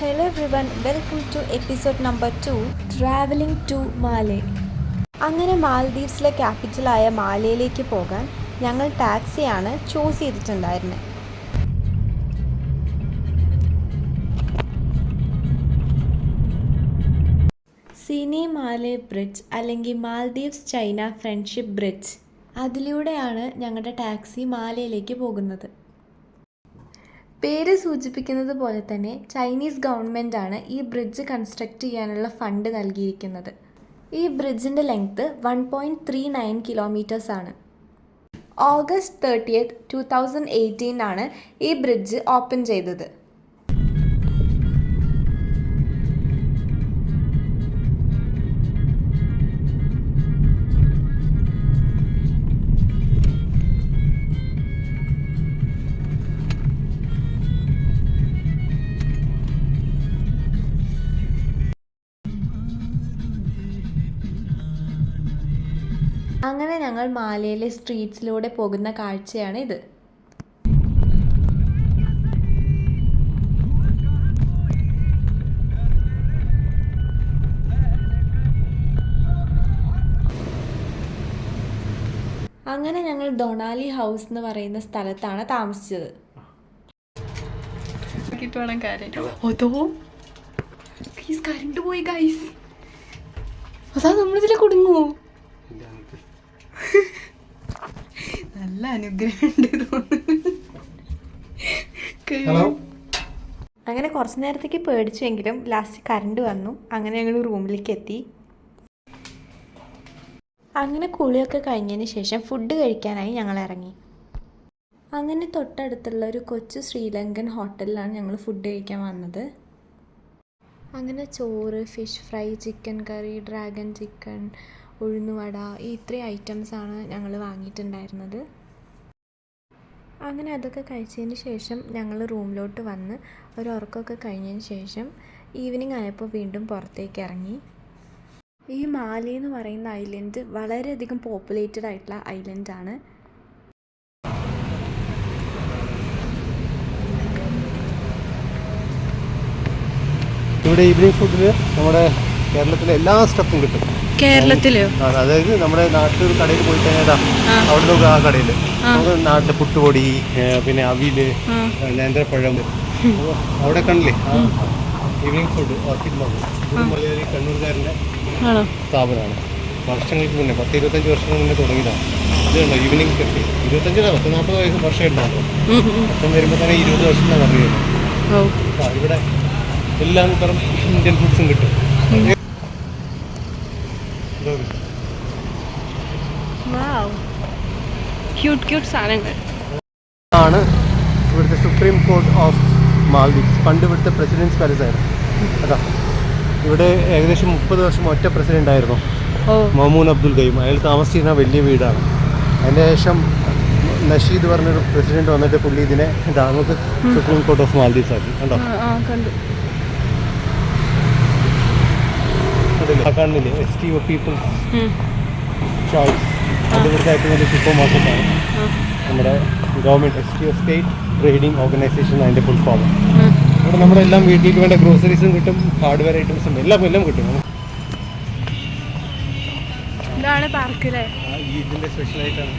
Hello everyone, welcome to episode number 2, Traveling to മാലെ. അങ്ങനെ മാൽദീവ്സിലെ ക്യാപിറ്റലായ മാലയിലേക്ക് പോകാൻ ഞങ്ങൾ ടാക്സിയാണ് ചൂസ് ചെയ്തിട്ടുണ്ടായിരുന്നത്. സിനി മാലെ ബ്രിഡ്ജ് അല്ലെങ്കിൽ മാൽദീവ്സ് ചൈന ഫ്രണ്ട്ഷിപ്പ് ബ്രിഡ്ജ്, അതിലൂടെയാണ് ഞങ്ങളുടെ ടാക്സി മാലയിലേക്ക് പോകുന്നത്. പേര് സൂചിപ്പിക്കുന്നത് പോലെ തന്നെ ചൈനീസ് ഗവൺമെൻറ്റാണ് ഈ ബ്രിഡ്ജ് കൺസ്ട്രക്റ്റ് ചെയ്യാനുള്ള ഫണ്ട് നൽകിയിരിക്കുന്നത്. ഈ ബ്രിഡ്ജിൻ്റെ ലെങ്ത്ത് 1.39 കിലോമീറ്റേഴ്സ് ആണ്. ഓഗസ്റ്റ് 30, 2018 ഈ ബ്രിഡ്ജ് ഓപ്പൺ ചെയ്തത്. അങ്ങനെ ഞങ്ങൾ മാലയിലെ സ്ട്രീറ്റ്സിലൂടെ പോകുന്ന കാഴ്ചയാണ് ഇത്. അങ്ങനെ ഞങ്ങൾ ഡൊണാലി ഹൗസ് എന്ന് പറയുന്ന സ്ഥലത്താണ് താമസിച്ചത്. നമ്മളിതിലെ കുടുങ്ങുമോ? നല്ല അനുഗ്രഹം. അങ്ങനെ കുറച്ച് നേരത്തേക്ക് പേടിച്ചുവെങ്കിലും ലാസ്റ്റ് കറണ്ട് വന്നു. അങ്ങനെ ഞങ്ങൾ റൂമിലേക്ക് എത്തി. അങ്ങനെ കുളിയൊക്കെ കഴിഞ്ഞതിന് ശേഷം ഫുഡ് കഴിക്കാനായി ഞങ്ങൾ ഇറങ്ങി. അങ്ങനെ തൊട്ടടുത്തുള്ള ഒരു കൊച്ചു ശ്രീലങ്കൻ ഹോട്ടലിലാണ് ഞങ്ങൾ ഫുഡ് കഴിക്കാൻ വന്നത്. അങ്ങനെ ചോറ്, ഫിഷ് ഫ്രൈ, ചിക്കൻ കറി, ഡ്രാഗൺ ചിക്കൻ, ഉഴുന്നുവട, ഈ ഇത്രയും ഐറ്റംസാണ് ഞങ്ങൾ വാങ്ങിയിട്ടുണ്ടായിരുന്നത്. അങ്ങനെ അതൊക്കെ കഴിച്ചതിന് ശേഷം ഞങ്ങൾ റൂമിലോട്ട് വന്ന് ഒരു ഉറക്കമൊക്കെ കഴിഞ്ഞതിന് ശേഷം ഈവനിങ് ആയപ്പോൾ വീണ്ടും പുറത്തേക്ക് ഇറങ്ങി. ഈ മാലി എന്ന് പറയുന്ന ഐലൻഡ് വളരെയധികം പോപ്പുലേറ്റഡ് ആയിട്ടുള്ള ഐലൻഡാണ്. ഇവിടെ ഈവനിങ് ഫുഡിൽ നമ്മുടെ കേരളത്തിലെ എല്ലാ സ്റ്റഫും കിട്ടും. കേരളത്തിലോ? അതായത് നമ്മുടെ നാട്ടിൽ കടയിൽ പോയി കഴിഞ്ഞാൽ അവിടെ നോക്കുക, ആ കടയിൽ നമുക്ക് നാട്ടിലെ പുട്ടുപൊടി, പിന്നെ അവില്, നേന്ത്രപ്പഴം, അവിടെ കണ്ടില്ലേ ഈവനിങ് ഫുഡ് ഓർക്കിഡ് മാർക്കറ്റ്. ഇത് മലയാളി കണ്ണൂർക്കാരൻ്റെ സ്ഥാപനമാണ്. വർഷങ്ങൾക്ക് മുന്നേ 10-25 വർഷം മുന്നേ തുടങ്ങിയതാണ്. ഇത് കണ്ടോ ഈവനിങ് കഫേ. 25-40 വർഷം ഉണ്ടാകും. അപ്പം വരുമ്പോൾ തന്നെ 20 വർഷം എന്നാണ് പറയുന്നത്. ഇവിടെ എല്ലാ തരം ഇന്ത്യൻ ഫുഡ്സും കിട്ടും. ആണ് ഇവിടുത്തെ സുപ്രീം കോർട്ട് ഓഫ് മാൽദീവ്സ്. പണ്ട് ഇവിടുത്തെ പ്രസിഡൻസ് പാലസ് ആയിരുന്നു. അതാ ഇവിടെ ഏകദേശം 30 വർഷം ഒറ്റ പ്രസിഡന്റ് ആയിരുന്നു, മമൂൻ അബ്ദുൽ ഗയൂം. അയാൾ താമസിച്ചിരുന്ന വലിയ വീടാണ്. അതിൻ്റെ ശേഷം നഷീദ് പറഞ്ഞൊരു പ്രസിഡന്റ് വന്നിട്ട് പുള്ളി ഇതിനെ നമുക്ക് സുപ്രീം കോർട്ട് ഓഫ് മാൽദീവ്സ് ആക്കി. കണ്ടോ? കാണുന്നില്ലേ STO പീപ്പിൾസ് ചോയ്സ്. അത് ഇവിടുത്തെ ഏറ്റവും വലിയ സൂപ്പർ മാർക്കറ്റാണ്. നമ്മുടെ government STO state trading organisation അതിൻ്റെ ഫുൾ ഫോം. ഇവിടെ നമ്മുടെ എല്ലാം വീട്ടിലേക്ക് വേണ്ട ഗ്രോസറീസും കിട്ടും, ഹാർഡ്വെയർ ഐറ്റംസും എല്ലാം കിട്ടും. ഇതാണ് പാർക്കിലെ ഇതിൻ്റെ സ്പെഷ്യലായിട്ടാണ്.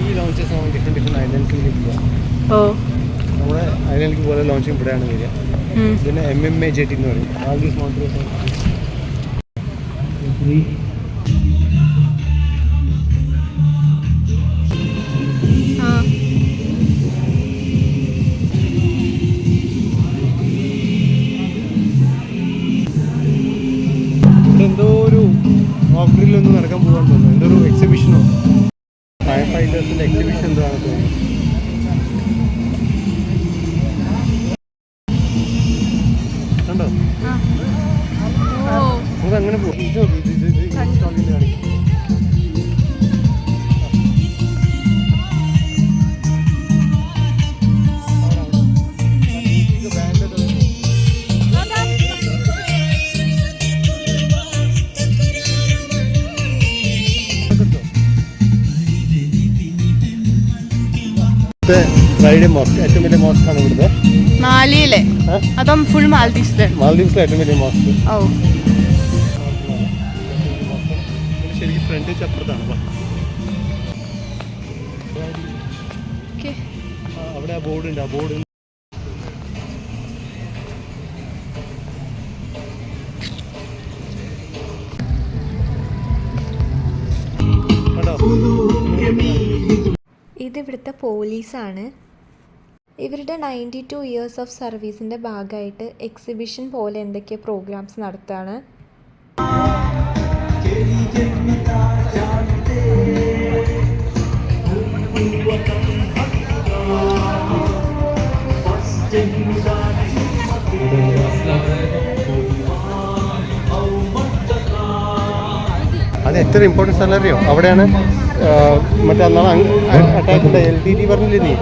ഈ ലോഞ്ചസ് നമ്മൾ ഡിഫറെൻറ്റ് ഐലൻഡ്സിലേക്ക് പോകാം. നമ്മുടെ ഐലൻഡിലേക്ക് പോലെ ലോഞ്ചിങ് ഇവിടെയാണ് വരിക. ഇതിന് MMA ജെട്ടി എന്ന് പറയും. മാൽദീവ്സ് മോട്ടോർസ് ഇവിടെ എന്തോ ഒരു ഓഫ് ഗ്രില്ലൊന്നും നടക്കാൻ പോകാൻ തോന്നുന്നു. എന്തോ ഒരു എക്സിബിഷനോ ഫയർ ഫൈറ്റേഴ്സിൻ്റെ എക്സിബിഷൻ എന്തോ ആണ് തോന്നുന്നു. കണ്ടോ? നമുക്ക് അങ്ങനെ പോകാം. കാണിക്കും. ഇവിടുത്തെ ഫ്രൈഡേ മോസ്ക് ഏറ്റവും വലിയ മോസ്ക് ആണ് ഇവിടുത്തെ. മാലിയിലെ അതും ഫുൾ മാൽദീവ്സിലെ ഏറ്റവും വലിയ മോസ്ക്. ഓ ശരിക്കും ഫ്രണ്ട് അപ്പുറത്താണ്. അവിടെ ആ ബോർഡ് ഉണ്ട്. ആ ബോർഡ് ഇതിവിടുത്തെ പോലീസാണ്. ഇവരുടെ 92 ഇയേഴ്സ് ഓഫ് സർവീസിൻ്റെ ഭാഗമായിട്ട് എക്സിബിഷൻ പോലെ എന്തൊക്കെയോ പ്രോഗ്രാംസ് നടത്തുകയാണ്. അത് എത്ര ഇമ്പോർട്ടൻസ് അല്ലറിയോ? അവിടെയാണ് മറ്റേ അന്നാണ് അറ്റാക്ക് LTT പറഞ്ഞില്ലേ നീ,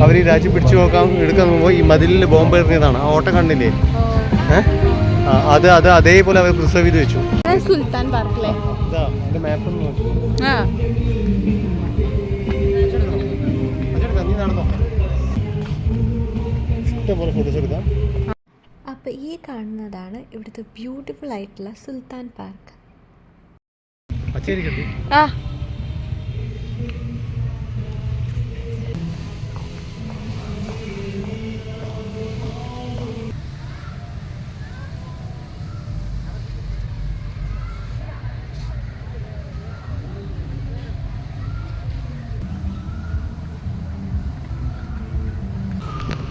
അവർ ഈ രാജ്യം പിടിച്ചു എടുക്കാൻ പോകുമ്പോൾ ഈ മതിലിൽ ബോംബ് എറിഞ്ഞതാണ്. ആ ഓട്ടം കണ്ടില്ലേ? അത് അതേപോലെ അവർ പ്രിസർവ് ചെയ്ത് വെച്ചു. സുൽത്താൻ പാർക്കിലെ മാപ്പ് ഇഷ്ടംപോലെ ഫോട്ടോസ് എടുക്കാം. അപ്പോൾ ഈ കാണുന്നതാണ് ഇവിടുത്തെ ബ്യൂട്ടിഫുൾ ആയിട്ടുള്ള സുൽത്താൻ പാർക്ക്.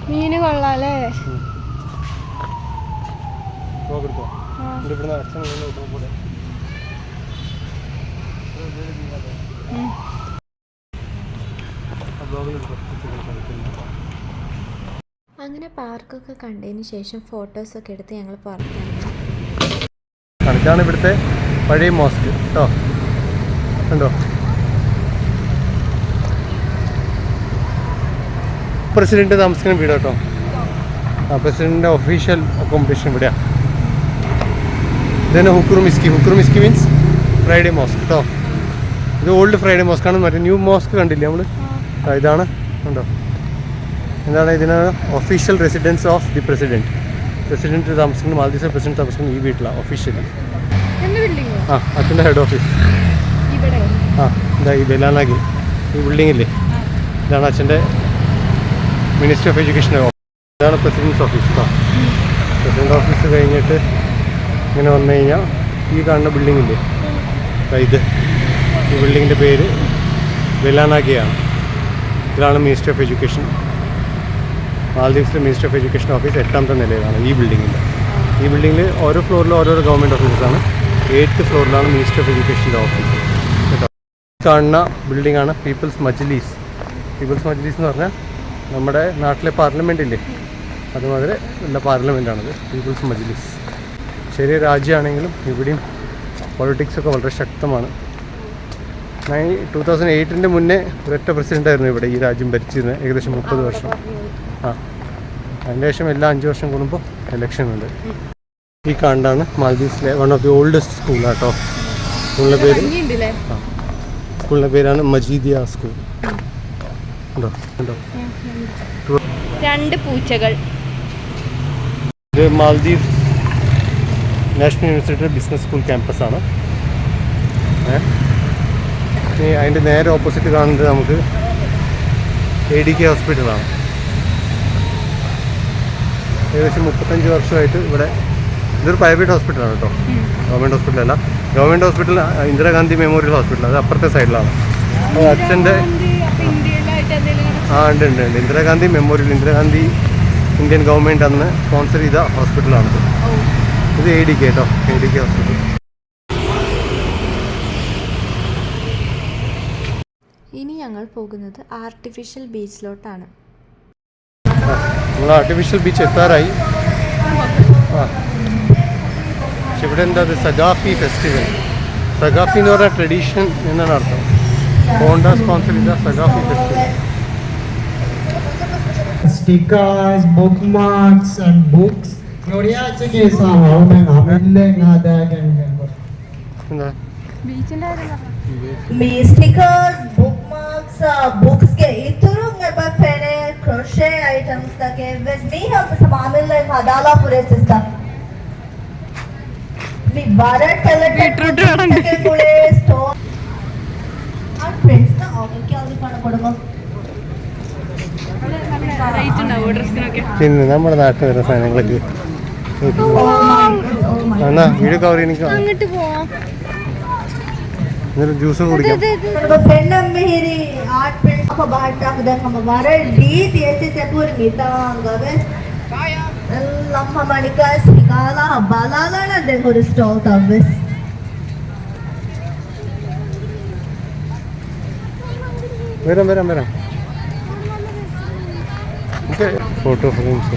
മീന് കൊള്ളാല്ലേ? അങ്ങനെ പാർക്കൊക്കെ കണ്ടതിന് ശേഷം ഫോട്ടോസൊക്കെ എടുത്ത് ഞങ്ങൾ പുറത്തിറങ്ങി. ഇതാണ് ഇവിടുത്തെ പഴയ മോസ്ക് കേട്ടോ. കണ്ടോ? പ്രസിഡന്റ് താമസിക്കുന്ന വീട് കേട്ടോ. ആ പ്രസിഡന്റിന്റെ ഒഫീഷ്യൽ അക്കോമഡേഷൻ ഇവിടെയാണ്. ഇതന്നെ ഹുക്രു മിസ്കി മീൻസ് ഫ്രൈഡേ മോസ്ക് കേട്ടോ. ഇത് ഓൾഡ് ഫ്രൈഡേ മോസ്ക് ആണ്. മറ്റേ ന്യൂ മോസ്ക് കണ്ടില്ലേ നമ്മൾ? ഇതാണ് കണ്ടോ. എന്താണ് ഇതിന് official residence of the president താമസിക്കുന്ന മാൽദീവ്സിലെ പ്രസിഡന്റ് താമസിക്കുന്ന ഈ വീട്ടിലാണ് ഒഫീഷ്യലി. അച്ഛൻ്റെ ഹെഡ് ഓഫീസ്. ഇതാ ഈ ബെലാനാഗിൽ ഈ ബിൽഡിങ്ങില്ലേ, ഇതാണ് അച്ഛൻ്റെ മിനിസ്ട്രി ഓഫ് എഡ്യൂക്കേഷൻ. ഇതാണ് പ്രസിഡൻസ് ഓഫീസ് കേട്ടോ. പ്രസിഡന്റ് ഓഫീസ് കഴിഞ്ഞിട്ട് ഇങ്ങനെ വന്നു കഴിഞ്ഞാൽ ഈ കാണുന്ന ബിൽഡിങ്ങില്ലേ, ഇത് ഈ ബിൽഡിങ്ങിൻ്റെ പേര് ബെലാനാഗിയാണ്. ഇതാണ് മിനിസ്ട്രി ഓഫ് എഡ്യൂക്കേഷൻ. മാൽദീവ്സിലെ മിനിസ്ട്രി ഓഫ് എഡ്യൂക്കേഷൻ ഓഫീസ് 8ാമത്തെ നിലയിലാണ് ഈ ബിൽഡിങ്ങിൻ്റെ. ഈ ബിൽഡിങ്ങിൽ ഓരോ ഫ്ലോറിലും ഓരോരോ ഗവൺമെൻറ് ഓഫീസാണ്. 8th ഫ്ലോറിലാണ് മിനിസ്ട്രി ഓഫ് എഡ്യൂക്കേഷൻ്റെ ഓഫീസ് കേട്ടോ. കാണുന്ന ബിൽഡിങ്ങാണ് പീപ്പിൾസ് മജ്ലിസ്. പീപ്പിൾസ് മജ്ലിസ് എന്ന് പറഞ്ഞാൽ നമ്മുടെ നാട്ടിലെ പാർലമെൻ്റ് ഇല്ലേ, അതുമാതിരി ഉള്ള പാർലമെൻറ്റാണത് പീപ്പിൾസ് മജ്ലിസ്. ചെറിയ രാജ്യമാണെങ്കിലും ഇവിടെയും പൊളിറ്റിക്സൊക്കെ വളരെ ശക്തമാണ്. 2008 മുന്നേ ഒരൊറ്റ പ്രസിഡൻ്റായിരുന്നു ഇവിടെ ഈ രാജ്യം ഭരിച്ചിരുന്നത്, ഏകദേശം 30 വർഷം. അതിൻ്റെ ശേഷം എല്ലാ 5 വർഷം കൂടുമ്പോൾ ഇലക്ഷൻ ഉണ്ട്. ഈ കാണാണ് മാൽദീവ്സിലെ വൺ ഓഫ് ദി ഓൾഡസ്റ്റ് സ്കൂളാട്ടോ. സ്കൂളിൻ്റെ പേരാണ് മജീദിയ സ്കൂൾ. ഉണ്ടോ? 2 പൂച്ചകൾ. ഇത് മാൽദീവ്സ് നാഷണൽ യൂണിവേഴ്സിറ്റിയുടെ ബിസിനസ് സ്കൂൾ ക്യാമ്പസാണ്. അതിൻ്റെ നേരെ ഓപ്പോസിറ്റ് കാണുന്നത് നമുക്ക് ADK ഹോസ്പിറ്റലാണ്. ഏകദേശം 35 വർഷമായിട്ട് ഇവിടെ. ഇതൊരു പ്രൈവറ്റ് ഹോസ്പിറ്റലാണ് കേട്ടോ, ഗവൺമെൻറ് ഹോസ്പിറ്റലല്ല. Government hospital Indira Gandhi memorial hospital, അത് അപ്പുറത്തെ സൈഡിലാണ്. അച്ഛൻ്റെ ഉണ്ട് Indira Gandhi memorial. Indira Gandhi Indian government അന്ന് സ്പോൺസർ ചെയ്ത ഹോസ്പിറ്റലാണിത്. ഇത് ADK കേട്ടോ, ADK ഹോസ്പിറ്റൽ. ഇനി ഞങ്ങൾ പോകുന്നത് ആർട്ടിഫിഷ്യൽ ബീച്ചിലോട്ടാണ്. നമ്മൾ ആർട്ടിഫിഷ്യൽ ബീച്ച് എത്താറായി. പക്ഷെ ഇവിടെ എന്താ സഗാഫി ഫെസ്റ്റിവൽ. സഗാഫി എന്ന് പറഞ്ഞാൽ ട്രഡീഷൻ എന്നാണ് അർത്ഥം. ഹോണ്ട സ്പോൺസർ ചെയ്ത Saqafi festival. Stickers, bookmarks and books. Gloria check sama amille ngada എന്താ stickers, bookmarks, books ke ituru ngal ba fene crochet items तक है बस मी हम सामान ले हदाला पूरे चिस्ता मी 12 कलर के पूरे स्टोर और फ्रेंड्स ना ऑफर क्या भी खाना पड़ेगा പിന്നെ നമ്മുടെ നാട്ടിൽ വരുന്ന സാധനങ്ങളൊക്കെ എന്നാ വീഡിയോ കവർ എനിക്ക് അങ്ങോട്ട് പോവാം. എന്നിട്ട് ജ്യൂസ് കുടിക്കാം. फ्रेंड मेरी आर्ट फ्रेंड्स को बाहर टाक दे हम बारे डीत ऐसे से पूरी मीता गवे लम्हा मणिकास निकाला बालाला ना देखो स्टॉल था बस വരാം ഫോട്ടോ ഫ്രെയിംസ്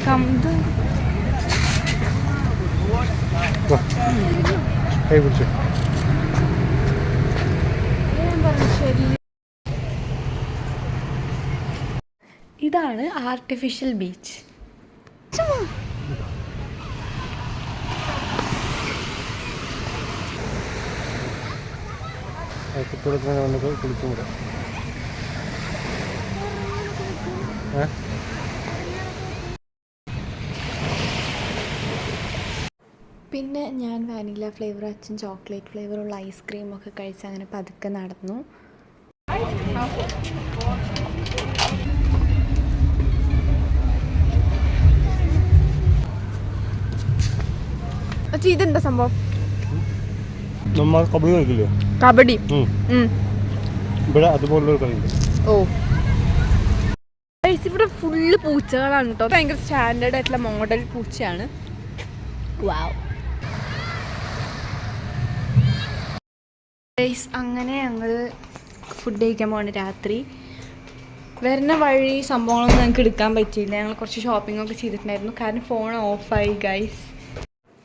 കണ്ടോ കൈ പിടിച്ചു. ഇതാണ് ആർട്ടിഫിഷ്യൽ ബീച്ച്. കുട്ടികളൊക്കെ വന്നിട്ട് കുളിച്ചും കൂടെ. പിന്നെ ഞാൻ വാനില ഫ്ലേവർ, അച്ഛൻ ചോക്ലേറ്റ് ഫ്ലേവറുള്ള ഐസ്ക്രീമൊക്കെ കഴിച്ച് അങ്ങനെ പതുക്കെ നടന്നു. ഇതെന്താ സംഭവം? നമ്മൾ കബഡി കളിക്കില്ലേ? കബഡി. ഇവിടെ അതുപോലുള്ളൊരു കളിയുണ്ട്. ഓ, ഇവിടെ ഫുള്ള് പൂച്ചകളാണ് കേട്ടോ. ഭയങ്കര സ്റ്റാൻഡേർഡ് ആയിട്ടുള്ള മോഡൽ പൂച്ചയാണ്. വാവ്. അങ്ങനെ ഞങ്ങൾ ഫുഡ് കഴിക്കാൻ പോകണം രാത്രി. വരുന്ന വഴി സംഭവങ്ങളൊന്നും ഞങ്ങൾക്ക് എടുക്കാൻ പറ്റിയില്ല. ഞങ്ങൾ കുറച്ച് ഷോപ്പിംഗ് ഒക്കെ ചെയ്തിട്ടുണ്ടായിരുന്നു, കാരണം ഫോൺ ഓഫായി ഗൈസ്.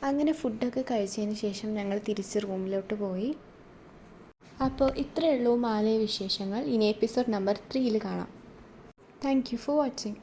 അങ്ങനെ ഫുഡൊക്കെ കഴിച്ചതിന് ശേഷം ഞങ്ങൾ തിരിച്ച് റൂമിലോട്ട് പോയി. അപ്പോൾ ഇത്രയേ ഉള്ളൂ മാലയ വിശേഷങ്ങൾ. ഇനി എപ്പിസോഡ് നമ്പർ 3 കാണാം. Thank you for watching.